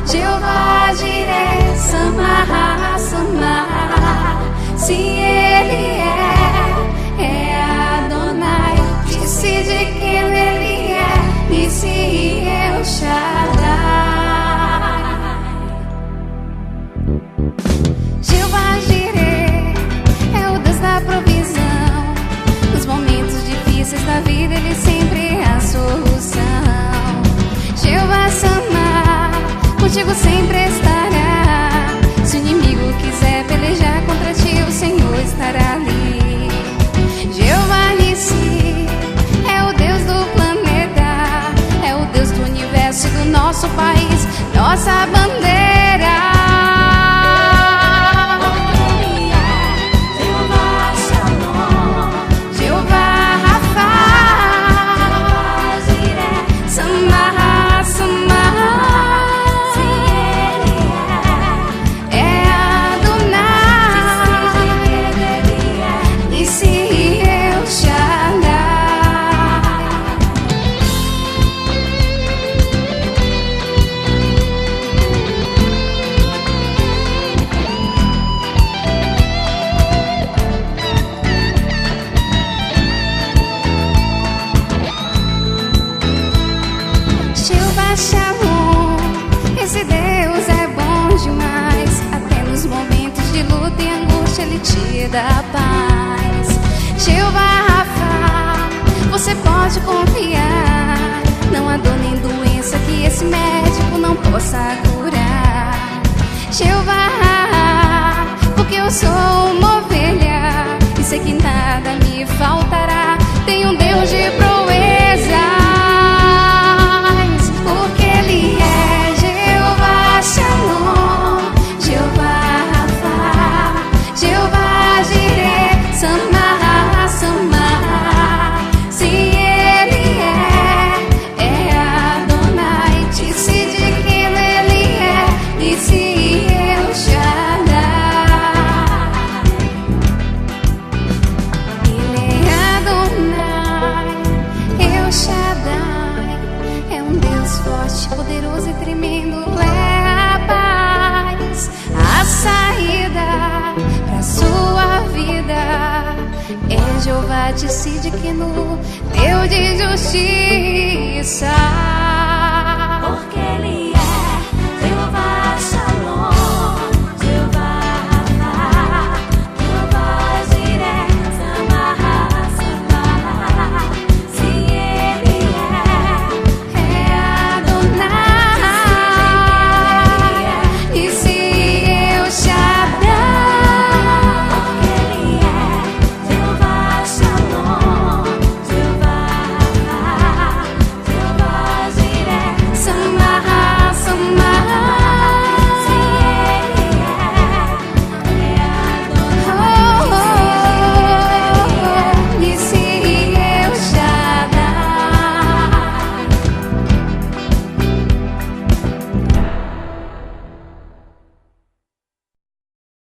Jeová Jireh, Samar, Samar. Se Ele é Adonai. Disse de quem Ele é, Nissi El Shaddai. Jeová Jireh é o Deus da provisão. Nos momentos difíceis da vida Ele sempre é a solução. Jeová Samar, contigo sempre estará. Se o inimigo quiser pelejar contra ti, o Senhor estará ali. Jeová Nissi é o Deus do planeta, é o Deus do universo e do nosso país, nossa bandeira. Shalom, esse Deus é bom demais. Até nos momentos de luta e angústia Ele te dá paz. Jeová Rafa, você pode confiar. Não há dor nem doença que esse médico não possa curar. Jeová, porque eu sou uma ovelha e sei que nada me faltará. Tem um Deus de proeza. Poderoso e tremendo é a paz, a saída pra sua vida. É Jeová Tsidkenu, Deus de justiça.